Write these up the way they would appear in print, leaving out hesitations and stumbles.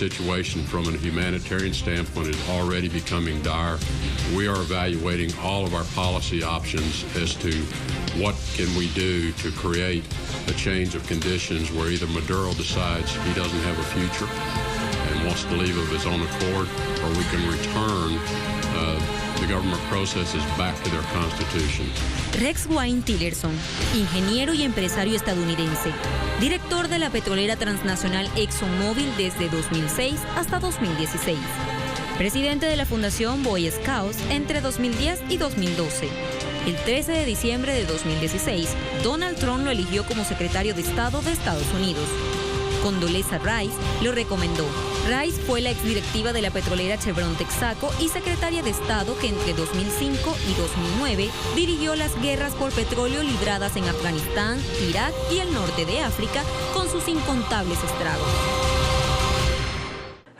situation from a humanitarian standpoint is already becoming dire. We are evaluating all of our policy options as to what can we do to create a change of conditions where either Maduro decides he doesn't have a future and wants to leave of his own accord, or we can return the government processes back to their constitution. Rex Wayne Tillerson, ingeniero y empresario estadounidense, director de la petrolera transnacional ExxonMobil desde 2006 hasta 2016, presidente de la Fundación Boy Scouts entre 2010 y 2012. El 13 de diciembre de 2016, Donald Trump lo eligió como secretario de Estado de Estados Unidos. Condoleezza Rice lo recomendó. Rice fue la exdirectiva de la petrolera Chevron Texaco y secretaria de Estado que entre 2005 y 2009 dirigió las guerras por petróleo libradas en Afganistán, Irak y el norte de África, con sus incontables estragos.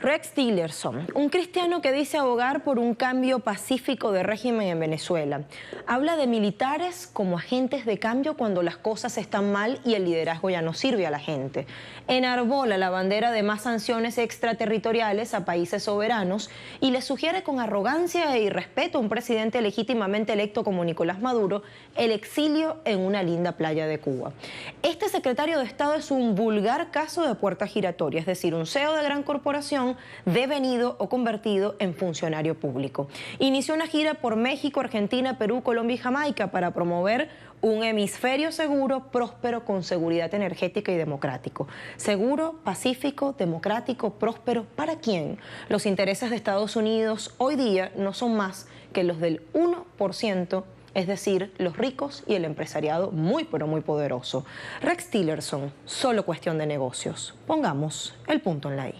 Rex Tillerson, un cristiano que dice abogar por un cambio pacífico de régimen en Venezuela. Habla de militares como agentes de cambio cuando las cosas están mal y el liderazgo ya no sirve a la gente. Enarbola la bandera de más sanciones extraterritoriales a países soberanos y le sugiere con arrogancia e irrespeto a un presidente legítimamente electo como Nicolás Maduro el exilio en una linda playa de Cuba. Este secretario de Estado es un vulgar caso de puerta giratoria, es decir, un CEO de gran corporación devenido o convertido en funcionario público. Inició una gira por México, Argentina, Perú, Colombia y Jamaica para promover un hemisferio seguro, próspero, con seguridad energética y democrático. Seguro, pacífico, democrático, próspero. ¿Para quién? Los intereses de Estados Unidos hoy día no son más que los del 1%, es decir, los ricos y el empresariado muy pero muy poderoso. Rex Tillerson, solo cuestión de negocios. Pongamos el punto en la I.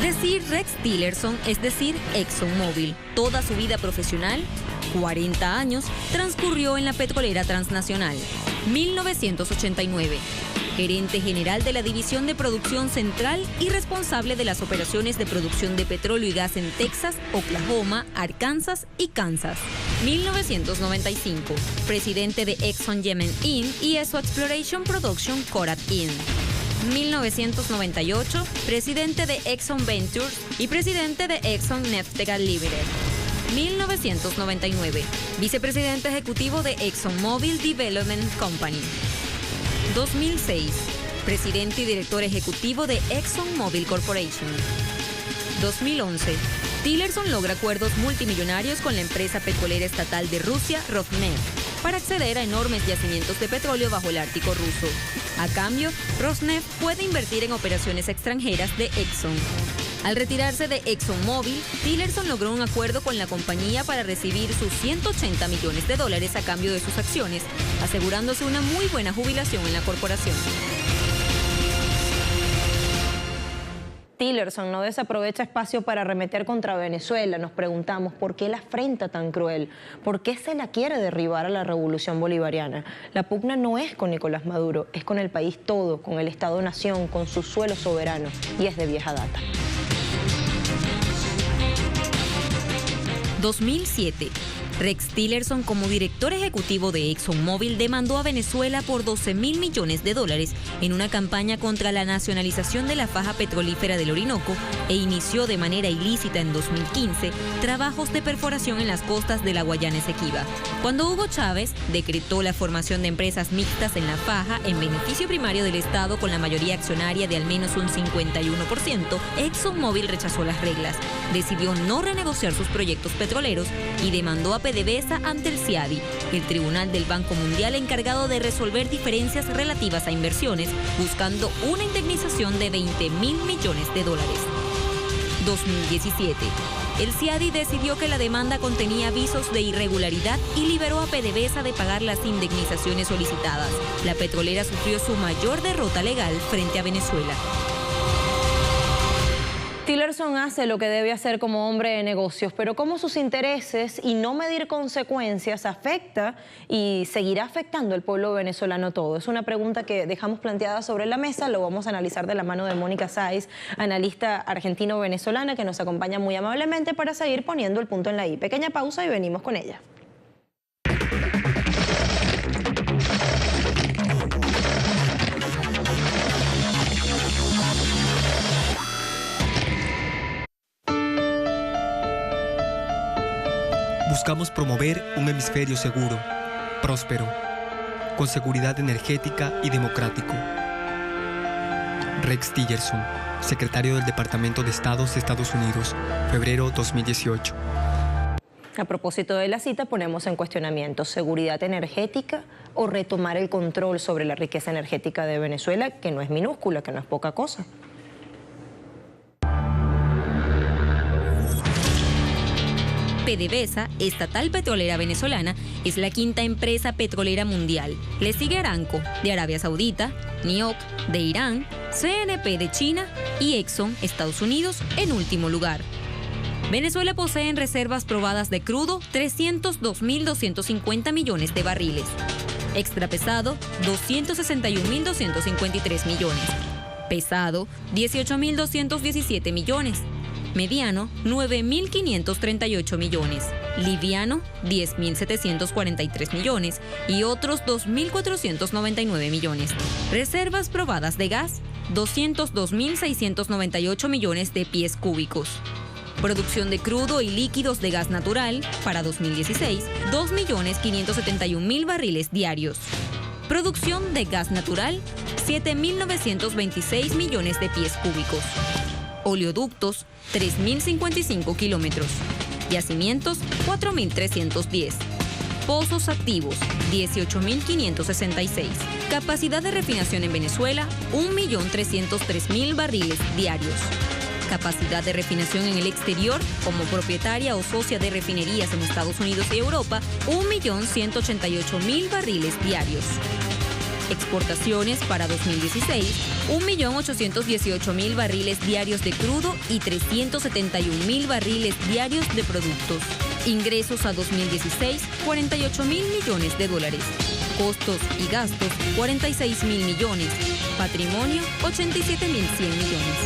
Decir Rex Tillerson es decir ExxonMobil. Toda su vida profesional, 40 años, transcurrió en la petrolera transnacional. 1989. Gerente general de la División de Producción Central y responsable de las operaciones de producción de petróleo y gas en Texas, Oklahoma, Arkansas y Kansas. 1995. Presidente de Exxon Yemen Inc. y ESO Exploration Production Korat Inc. 1998, presidente de Exxon Ventures y presidente de Exxon Neftegas Limited. 1999, vicepresidente ejecutivo de ExxonMobil Development Company. 2006, presidente y director ejecutivo de ExxonMobil Corporation. 2011, Tillerson logra acuerdos multimillonarios con la empresa petrolera estatal de Rusia, Rosneft, para acceder a enormes yacimientos de petróleo bajo el Ártico ruso. A cambio, Rosneft puede invertir en operaciones extranjeras de Exxon. Al retirarse de ExxonMobil, Tillerson logró un acuerdo con la compañía para recibir sus $180 millones a cambio de sus acciones, asegurándose una muy buena jubilación en la corporación. Tillerson no desaprovecha espacio para arremeter contra Venezuela. Nos preguntamos por qué la afrenta tan cruel, por qué se la quiere derribar a la revolución bolivariana. La pugna no es con Nicolás Maduro, es con el país todo, con el Estado-nación, con su suelo soberano, y es de vieja data. 2007. Rex Tillerson, como director ejecutivo de ExxonMobil, demandó a Venezuela por $12.000 millones en una campaña contra la nacionalización de la faja petrolífera del Orinoco e inició de manera ilícita en 2015 trabajos de perforación en las costas de la Guayana Esequiba. Cuando Hugo Chávez decretó la formación de empresas mixtas en la faja en beneficio primario del Estado con la mayoría accionaria de al menos un 51%, ExxonMobil rechazó las reglas, decidió no renegociar sus proyectos petroleros y demandó a PDVSA ante el CIADI, el Tribunal del Banco Mundial encargado de resolver diferencias relativas a inversiones, buscando una indemnización de $20.000 millones. 2017. El CIADI decidió que la demanda contenía avisos de irregularidad y liberó a PDVSA de pagar las indemnizaciones solicitadas. La petrolera sufrió su mayor derrota legal frente a Venezuela. Tillerson hace lo que debe hacer como hombre de negocios, pero cómo sus intereses y no medir consecuencias afecta y seguirá afectando al pueblo venezolano todo. Es una pregunta que dejamos planteada sobre la mesa, lo vamos a analizar de la mano de Mónica Sáiz, analista argentino-venezolana, que nos acompaña muy amablemente para seguir poniendo el punto en la I. Pequeña pausa y venimos con ella. Buscamos promover un hemisferio seguro, próspero, con seguridad energética y democrático. Rex Tillerson, secretario del Departamento de Estado de Estados Unidos, febrero 2018. A propósito de la cita, ponemos en cuestionamiento seguridad energética o retomar el control sobre la riqueza energética de Venezuela, que no es minúscula, que no es poca cosa. PDVSA, estatal petrolera venezolana, es la quinta empresa petrolera mundial. Le sigue Aramco, de Arabia Saudita, NIOC, de Irán, CNP de China y Exxon, Estados Unidos, en último lugar. Venezuela posee en reservas probadas de crudo 302.250 millones de barriles. Extrapesado, 261.253 millones. Pesado, 18.217 millones. Mediano, 9.538 millones. Liviano, 10.743 millones. Y otros 2.499 millones. Reservas probadas de gas, 202.698 millones de pies cúbicos. Producción de crudo y líquidos de gas natural, para 2016, 2.571.000 barriles diarios. Producción de gas natural, 7.926 millones de pies cúbicos. Oleoductos, 3.055 kilómetros. Yacimientos, 4.310. Pozos activos, 18.566. Capacidad de refinación en Venezuela, 1.303.000 barriles diarios. Capacidad de refinación en el exterior, como propietaria o socia de refinerías en Estados Unidos y Europa, 1.188.000 barriles diarios. Exportaciones para 2016, 1.818.000 barriles diarios de crudo y 371.000 barriles diarios de productos. Ingresos a 2016, 48.000 millones de dólares. Costos y gastos, 46.000 millones. Patrimonio, 87.100 millones.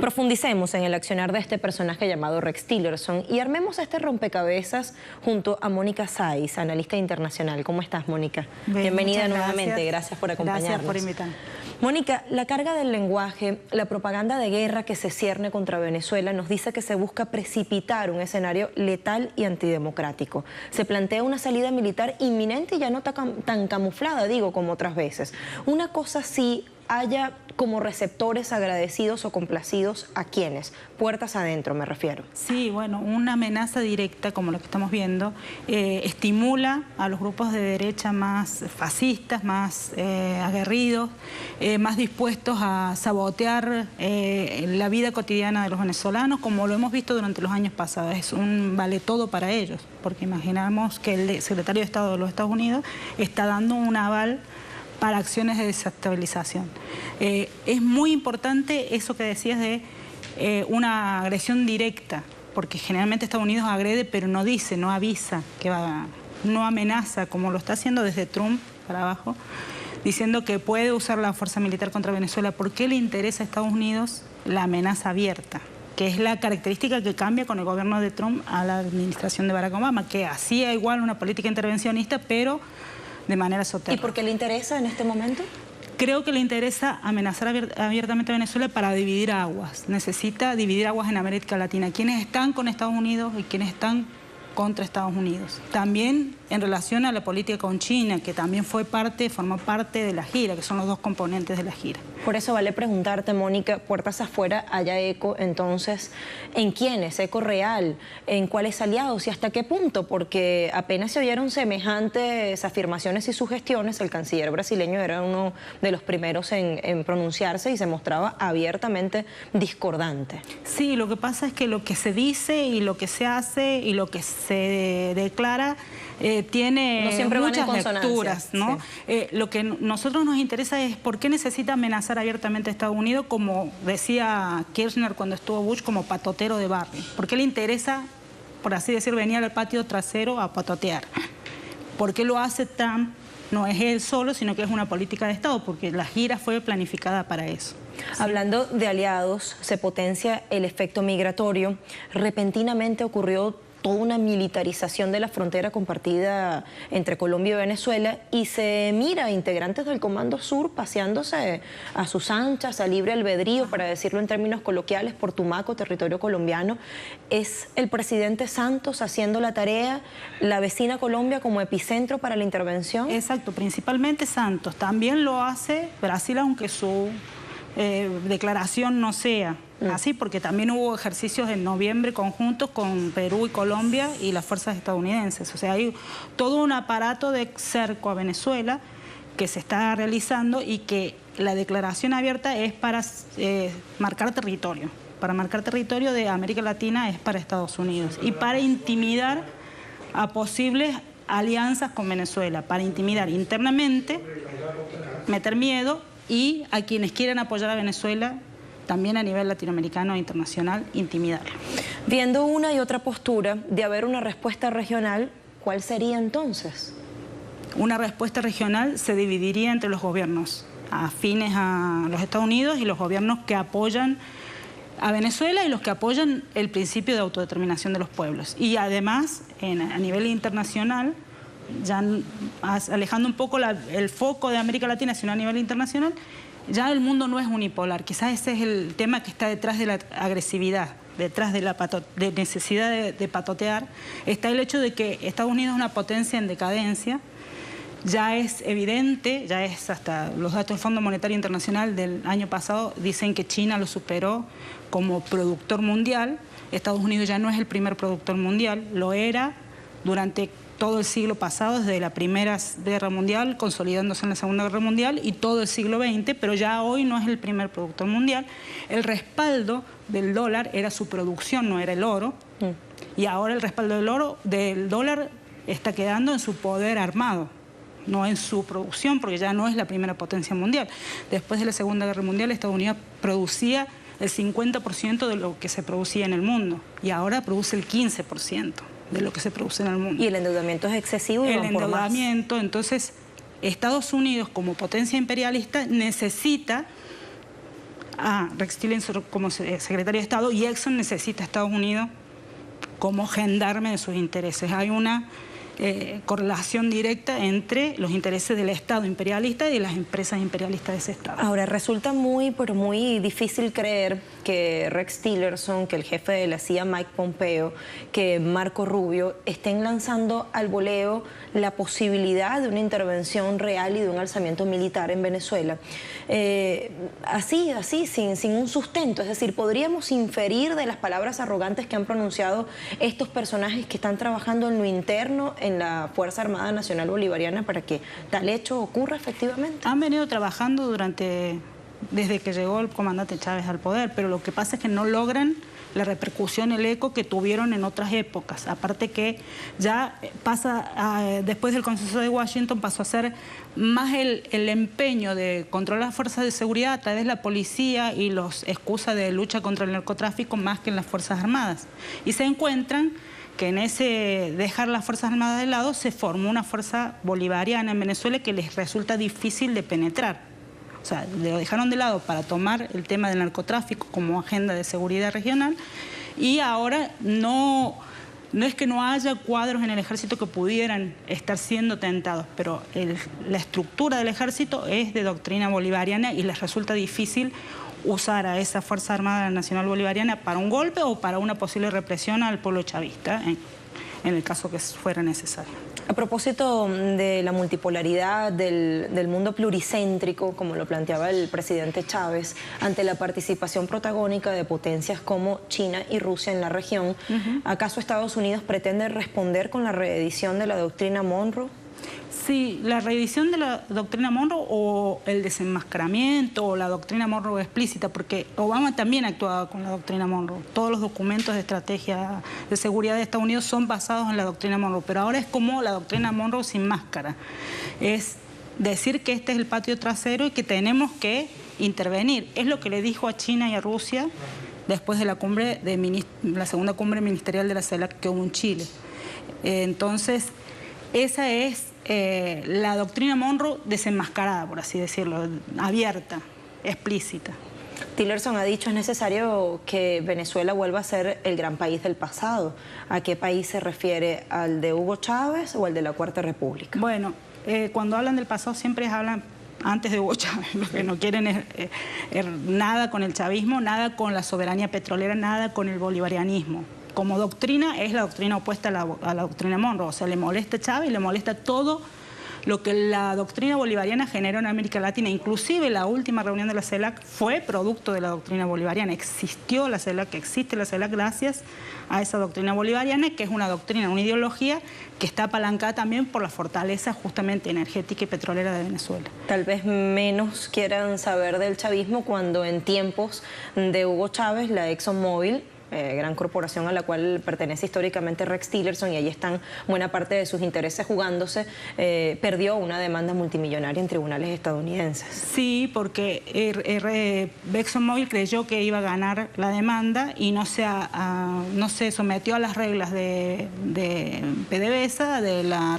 Profundicemos en el accionar de este personaje llamado Rex Tillerson y armemos este rompecabezas junto a Mónica Saiz, analista internacional. ¿Cómo estás, Mónica? Bienvenida nuevamente, gracias por acompañarnos. Gracias por invitarme. Mónica, la carga del lenguaje, la propaganda de guerra que se cierne contra Venezuela nos dice que se busca precipitar un escenario letal y antidemocrático. Se plantea una salida militar inminente y ya no tan camuflada, digo, como otras veces. Una cosa sí haya como receptores agradecidos o complacidos a quienes, puertas adentro me refiero. Sí, bueno, una amenaza directa como lo que estamos viendo estimula a los grupos de derecha más fascistas, más aguerridos, más dispuestos a sabotear la vida cotidiana de los venezolanos, como lo hemos visto durante los años pasados. Es un vale todo para ellos, porque imaginamos que el secretario de Estado de los Estados Unidos está dando un aval para acciones de desestabilización. Es muy importante eso que decías de una agresión directa, porque generalmente Estados Unidos agrede, pero no dice, no avisa, no amenaza, como lo está haciendo desde Trump para abajo, diciendo que puede usar la fuerza militar contra Venezuela. ¿Por qué le interesa a Estados Unidos la amenaza abierta? Que es la característica que cambia con el gobierno de Trump a la administración de Barack Obama, que hacía igual una política intervencionista, pero de manera soterrada. ¿Y por qué le interesa en este momento? Creo que le interesa amenazar abiertamente a Venezuela para dividir aguas. Necesita dividir aguas en América Latina. Quienes están con Estados Unidos y quienes están contra Estados Unidos. También en relación a la política con China, que también formó parte de la gira, que son los dos componentes de la gira. Por eso vale preguntarte, Mónica, puertas afuera, haya eco, entonces, ¿en quiénes? ¿Eco real? ¿En cuáles aliados? ¿Y hasta qué punto? Porque apenas se oyeron semejantes afirmaciones y sugestiones, el canciller brasileño era uno de los primeros en pronunciarse y se mostraba abiertamente discordante. Sí, lo que pasa es que lo que se dice y lo que se hace y lo que se declara tiene muchas lecturas, ¿no? Sí. Lo que a nosotros nos interesa es por qué necesita amenazar abiertamente a Estados Unidos, como decía Kirchner cuando estuvo Bush, como patotero de barrio. ¿Por qué le interesa, por así decir, venir al patio trasero a patotear? ¿Por qué lo hace Trump? No es él solo, sino que es una política de Estado, porque la gira fue planificada para eso. Sí. Hablando de aliados, se potencia el efecto migratorio. Repentinamente ocurrió toda una militarización de la frontera compartida entre Colombia y Venezuela, y se mira a integrantes del Comando Sur paseándose a sus anchas, a libre albedrío, para decirlo en términos coloquiales, por Tumaco, territorio colombiano. ¿Es el presidente Santos haciendo la tarea, la vecina Colombia como epicentro para la intervención? Exacto, principalmente Santos. También lo hace Brasil, aunque su declaración no sea así, porque también hubo ejercicios en noviembre conjuntos con Perú y Colombia y las fuerzas estadounidenses. O sea, hay todo un aparato de cerco a Venezuela que se está realizando, y que la declaración abierta es para marcar territorio. Para marcar territorio de América Latina es para Estados Unidos, y para intimidar a posibles alianzas con Venezuela, para intimidar internamente, meter miedo, y a quienes quieran apoyar a Venezuela, también a nivel latinoamericano e internacional, intimidarlo. Viendo una y otra postura de haber una respuesta regional, ¿cuál sería entonces? Una respuesta regional se dividiría entre los gobiernos afines a los Estados Unidos y los gobiernos que apoyan a Venezuela y los que apoyan el principio de autodeterminación de los pueblos. Y además, a nivel internacional, ya alejando un poco el foco de América Latina, sino a nivel internacional, ya el mundo no es unipolar. Quizás ese es el tema que está detrás de la agresividad, detrás de la necesidad de patotear. Está el hecho de que Estados Unidos es una potencia en decadencia. Ya es evidente, ya es hasta los datos del Fondo Monetario Internacional del año pasado dicen que China lo superó como productor mundial. Estados Unidos ya no es el primer productor mundial, lo era durante todo el siglo pasado, desde la Primera Guerra Mundial, consolidándose en la Segunda Guerra Mundial, y todo el siglo XX, pero ya hoy no es el primer productor mundial. El respaldo del dólar era su producción, no era el oro, y ahora el respaldo del dólar está quedando en su poder armado, no en su producción, porque ya no es la primera potencia mundial. Después de la Segunda Guerra Mundial, Estados Unidos producía el 50% de lo que se producía en el mundo, y ahora produce el 15% de lo que se produce en el mundo. Y el endeudamiento es excesivo. El endeudamiento, entonces Estados Unidos como potencia imperialista necesita a Rex Tillerson como secretario de Estado, y Exxon necesita a Estados Unidos como gendarme de sus intereses. Hay una correlación directa entre los intereses del Estado imperialista y de las empresas imperialistas de ese Estado. Ahora, resulta muy difícil creer que Rex Tillerson, que el jefe de la CIA, Mike Pompeo, que Marco Rubio, estén lanzando al voleo la posibilidad de una intervención real y de un alzamiento militar en Venezuela. Así, sin un sustento. Es decir, podríamos inferir de las palabras arrogantes que han pronunciado estos personajes que están trabajando en lo interno, en la Fuerza Armada Nacional Bolivariana, para que tal hecho ocurra efectivamente. Han venido trabajando desde que llegó el comandante Chávez al poder, pero lo que pasa es que no logran la repercusión, el eco que tuvieron en otras épocas. Aparte que ya después del consenso de Washington pasó a ser más el empeño de controlar las fuerzas de seguridad a través de la policía y los excusas de lucha contra el narcotráfico, más que en las Fuerzas Armadas. Y se encuentran que en ese dejar las Fuerzas Armadas de lado se formó una fuerza bolivariana en Venezuela que les resulta difícil de penetrar. O sea, lo dejaron de lado para tomar el tema del narcotráfico como agenda de seguridad regional, y ahora no es que no haya cuadros en el ejército que pudieran estar siendo tentados, pero la estructura del ejército es de doctrina bolivariana y les resulta difícil usar a esa Fuerza Armada Nacional Bolivariana para un golpe o para una posible represión al pueblo chavista, en el caso que fuera necesario. A propósito de la multipolaridad, del mundo pluricéntrico, como lo planteaba el presidente Chávez, ante la participación protagónica de potencias como China y Rusia en la región, ¿acaso Estados Unidos pretende responder con la reedición de la doctrina Monroe? Sí, la reedición de la doctrina Monroe o el desenmascaramiento o la doctrina Monroe explícita, porque Obama también actuaba con la doctrina Monroe. Todos los documentos de estrategia de seguridad de Estados Unidos son basados en la doctrina Monroe, pero ahora es como la doctrina Monroe sin máscara. Es decir que este es el patio trasero y que tenemos que intervenir. Es lo que le dijo a China y a Rusia después de la segunda cumbre ministerial de la CELAC que hubo en Chile. Entonces, esa es la doctrina Monroe desenmascarada, por así decirlo, abierta, explícita. Tillerson ha dicho es necesario que Venezuela vuelva a ser el gran país del pasado. ¿A qué país se refiere? ¿Al de Hugo Chávez o al de la Cuarta República? Bueno, cuando hablan del pasado siempre hablan antes de Hugo Chávez. Lo que no quieren es nada con el chavismo, nada con la soberanía petrolera, nada con el bolivarianismo. Como doctrina es la doctrina opuesta a la doctrina Monroe. O sea, le molesta a Chávez y le molesta todo lo que la doctrina bolivariana generó en América Latina. Inclusive la última reunión de la CELAC fue producto de la doctrina bolivariana. Existió la CELAC, existe la CELAC gracias a esa doctrina bolivariana, que es una doctrina, una ideología que está apalancada también por la fortaleza justamente energética y petrolera de Venezuela. Tal vez menos quieran saber del chavismo cuando en tiempos de Hugo Chávez, la ExxonMobil, gran corporación a la cual pertenece históricamente Rex Tillerson, y ahí están buena parte de sus intereses jugándose, perdió una demanda multimillonaria en tribunales estadounidenses. Sí, porque ExxonMobil creyó que iba a ganar la demanda y no se sometió a las reglas de PDVSA, de la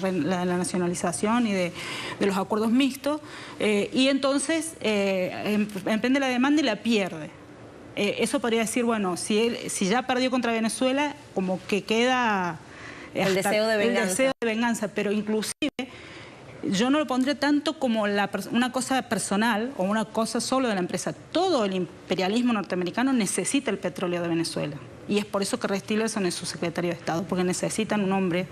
nacionalización y de los acuerdos mixtos, y entonces emprende la demanda y la pierde. Eso podría decir, bueno, si ya perdió contra Venezuela, como que queda el deseo de venganza. El deseo de venganza, pero inclusive yo no lo pondría tanto como una cosa personal o una cosa solo de la empresa. Todo el imperialismo norteamericano necesita el petróleo de Venezuela. Y es por eso que Rex Tillerson es su secretario de Estado, porque necesitan un hombre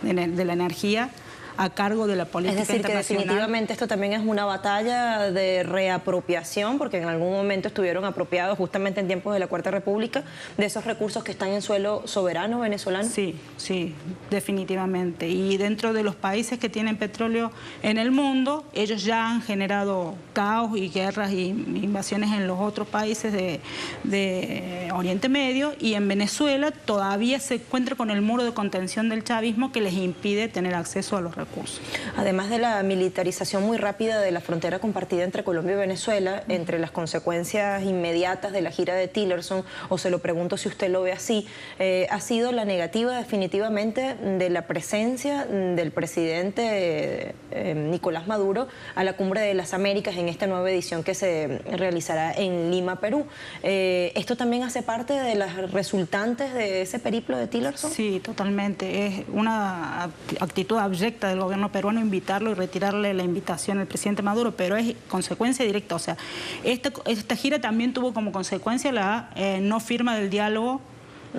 de la energía a cargo de la política internacional. Es decir, que definitivamente esto también es una batalla de reapropiación, porque en algún momento estuvieron apropiados justamente en tiempos de la Cuarta República de esos recursos que están en suelo soberano venezolano. Sí, sí, definitivamente. Y dentro de los países que tienen petróleo en el mundo, ellos ya han generado caos y guerras y invasiones en los otros países de Oriente Medio, y en Venezuela todavía se encuentra con el muro de contención del chavismo que les impide tener acceso a los recursos. Además de la militarización muy rápida de la frontera compartida entre Colombia y Venezuela, entre las consecuencias inmediatas de la gira de Tillerson, o se lo pregunto si usted lo ve así, ha sido la negativa definitivamente de la presencia del presidente Nicolás Maduro a la Cumbre de las Américas en esta nueva edición que se realizará en Lima, Perú. ¿Esto también hace parte de las resultantes de ese periplo de Tillerson? Sí, totalmente. Es una actitud abyecta del gobierno peruano invitarlo y retirarle la invitación al presidente Maduro, pero es consecuencia directa. O sea, esta gira también tuvo como consecuencia la no firma del diálogo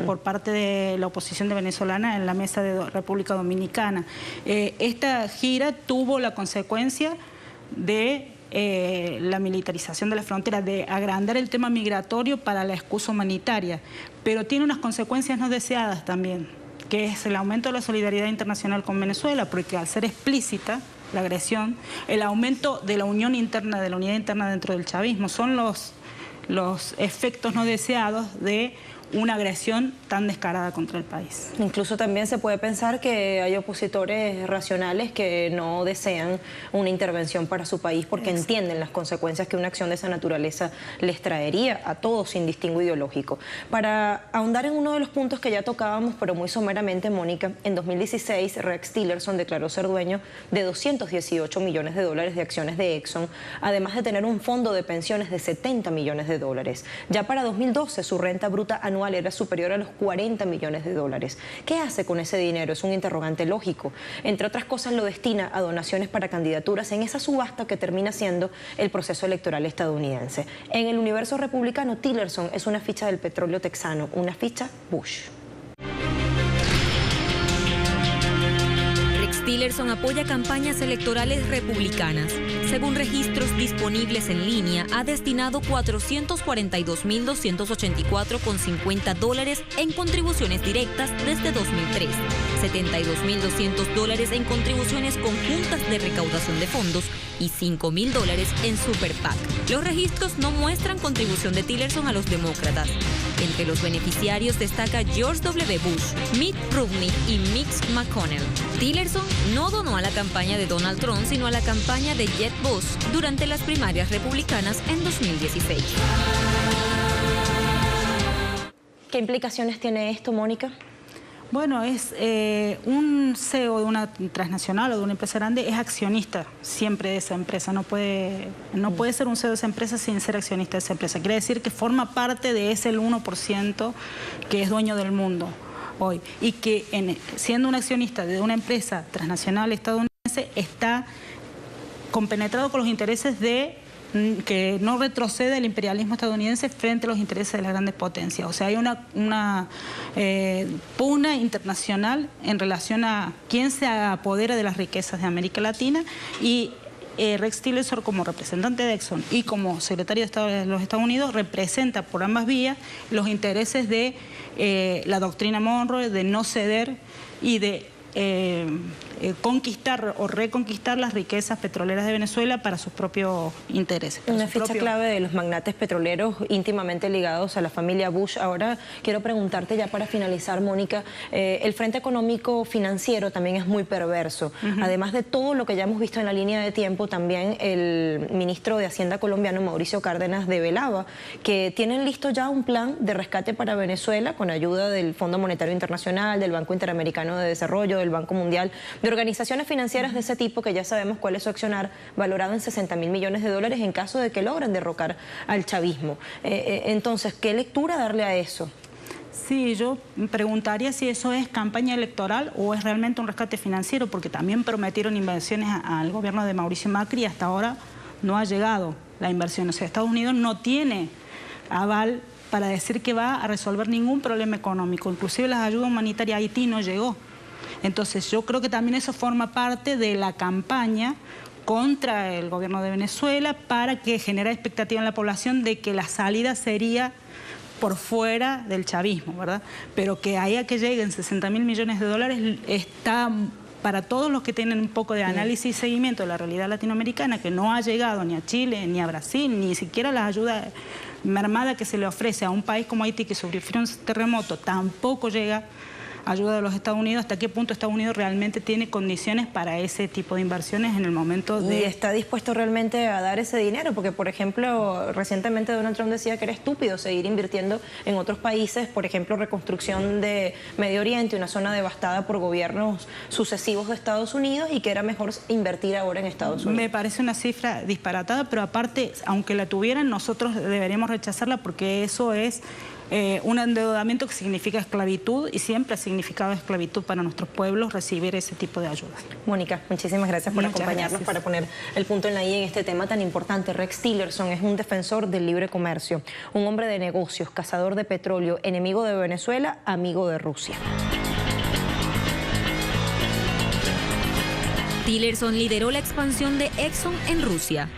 por parte de la oposición de venezolana en la mesa de República Dominicana. Esta gira tuvo la consecuencia de la militarización de la frontera, de agrandar el tema migratorio para la excusa humanitaria, pero tiene unas consecuencias no deseadas también, que es el aumento de la solidaridad internacional con Venezuela, porque al ser explícita la agresión, el aumento de la unión interna, de la unidad interna dentro del chavismo, son los efectos no deseados de una agresión tan descarada contra el país. Incluso también se puede pensar que hay opositores racionales que no desean una intervención para su país porque entienden las consecuencias que una acción de esa naturaleza les traería a todos sin distingo ideológico. Para ahondar en uno de los puntos que ya tocábamos, pero muy someramente, Mónica, en 2016 Rex Tillerson declaró ser dueño de $218 millones de acciones de Exxon, además de tener un fondo de pensiones de $70 millones. Ya para 2012 su renta bruta anual era superior a los $40 millones. ¿Qué hace con ese dinero? Es un interrogante lógico. Entre otras cosas lo destina a donaciones para candidaturas en esa subasta que termina siendo el proceso electoral estadounidense. En el universo republicano, Tillerson es una ficha del petróleo texano, una ficha Bush. Tillerson apoya campañas electorales republicanas. Según registros disponibles en línea, ha destinado $442.284,50 en contribuciones directas desde 2003, $72.200 en contribuciones conjuntas de recaudación de fondos y $5.000 en Super PAC. Los registros no muestran contribución de Tillerson a los demócratas. Entre los beneficiarios destaca George W. Bush, Mitt Romney y Mitch McConnell. Tillerson no donó a la campaña de Donald Trump, sino a la campaña de Jeb Bush durante las primarias republicanas en 2016. ¿Qué implicaciones tiene esto, Mónica? Bueno, es un CEO de una transnacional o de una empresa grande es accionista siempre de esa empresa. No puede ser un CEO de esa empresa sin ser accionista de esa empresa. Quiere decir que forma parte de ese 1% que es dueño del mundo hoy. Y que siendo un accionista de una empresa transnacional estadounidense está compenetrado con los intereses de que no retrocede el imperialismo estadounidense frente a los intereses de las grandes potencias. O sea, hay una pugna internacional en relación a quién se apodera de las riquezas de América Latina, y Rex Tillerson, como representante de Exxon y como secretario de Estado de los Estados Unidos, representa por ambas vías los intereses de la doctrina Monroe, de no ceder y de conquistar o reconquistar las riquezas petroleras de Venezuela para sus propios intereses. Una ficha clave de los magnates petroleros íntimamente ligados a la familia Bush. Ahora quiero preguntarte, ya para finalizar, Mónica, el frente económico financiero también es muy perverso. Además de todo lo que ya hemos visto en la línea de tiempo, también el ministro de Hacienda colombiano, Mauricio Cárdenas, develaba que tienen listo ya un plan de rescate para Venezuela con ayuda del Fondo Monetario Internacional, del Banco Interamericano de Desarrollo, del Banco Mundial, de organizaciones financieras de ese tipo, que ya sabemos cuál es su accionar, valorado en 60.000 millones de dólares en caso de que logren derrocar al chavismo. Entonces, ¿qué lectura darle a eso? Sí, yo preguntaría si eso es campaña electoral o es realmente un rescate financiero, porque también prometieron inversiones al gobierno de Mauricio Macri y hasta ahora no ha llegado la inversión. O sea, Estados Unidos no tiene aval para decir que va a resolver ningún problema económico. Inclusive la ayuda humanitaria a Haití no llegó. Entonces yo creo que también eso forma parte de la campaña contra el gobierno de Venezuela para que genere expectativa en la población de que la salida sería por fuera del chavismo, ¿verdad? Pero que ahí a que lleguen 60.000 millones de dólares está para todos los que tienen un poco de análisis y seguimiento de la realidad latinoamericana, que no ha llegado ni a Chile, ni a Brasil, ni siquiera la ayuda mermada que se le ofrece a un país como Haití, que sufrió un terremoto, tampoco llega ayuda de los Estados Unidos. ¿Hasta qué punto Estados Unidos realmente tiene condiciones para ese tipo de inversiones en el momento de...? ¿Y está dispuesto realmente a dar ese dinero? Porque, por ejemplo, recientemente Donald Trump decía que era estúpido seguir invirtiendo en otros países, por ejemplo, reconstrucción de Medio Oriente, una zona devastada por gobiernos sucesivos de Estados Unidos, y que era mejor invertir ahora en Estados Unidos. Me parece una cifra disparatada, pero aparte, aunque la tuvieran, nosotros deberíamos rechazarla, porque eso es un endeudamiento que significa esclavitud, y siempre ha significado esclavitud para nuestros pueblos recibir ese tipo de ayudas. Mónica, muchísimas gracias por acompañarnos para poner el punto en la I en este tema tan importante. Rex Tillerson es un defensor del libre comercio, un hombre de negocios, cazador de petróleo, enemigo de Venezuela, amigo de Rusia. Tillerson lideró la expansión de Exxon en Rusia.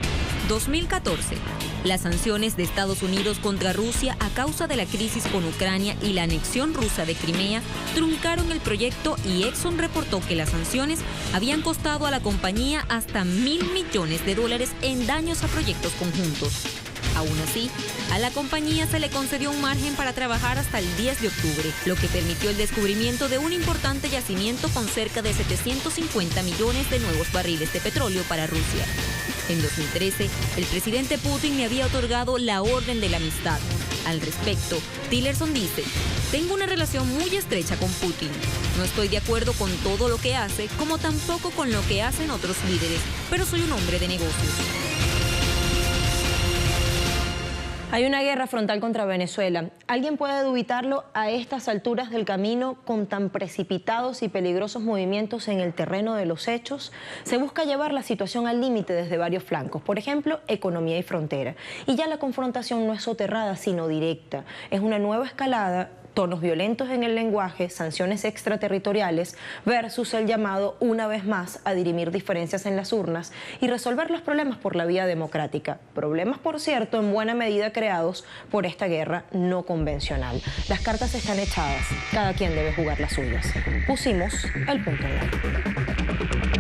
2014. Las sanciones de Estados Unidos contra Rusia a causa de la crisis con Ucrania y la anexión rusa de Crimea truncaron el proyecto, y Exxon reportó que las sanciones habían costado a la compañía hasta $1.000 millones en daños a proyectos conjuntos. Aún así, a la compañía se le concedió un margen para trabajar hasta el 10 de octubre, lo que permitió el descubrimiento de un importante yacimiento con cerca de 750 millones de nuevos barriles de petróleo para Rusia. En 2013, el presidente Putin le había otorgado la Orden de la Amistad. Al respecto, Tillerson dice: "Tengo una relación muy estrecha con Putin. No estoy de acuerdo con todo lo que hace, como tampoco con lo que hacen otros líderes, pero soy un hombre de negocios". Hay una guerra frontal contra Venezuela. ¿Alguien puede dubitarlo a estas alturas del camino, con tan precipitados y peligrosos movimientos en el terreno de los hechos? Se busca llevar la situación al límite desde varios flancos, por ejemplo, economía y frontera. Y ya la confrontación no es soterrada, sino directa. Es una nueva escalada, tonos violentos en el lenguaje, sanciones extraterritoriales, versus el llamado, una vez más, a dirimir diferencias en las urnas y resolver los problemas por la vía democrática. Problemas, por cierto, en buena medida creados por esta guerra no convencional. Las cartas están echadas, cada quien debe jugar las suyas. Pusimos el punto en la I.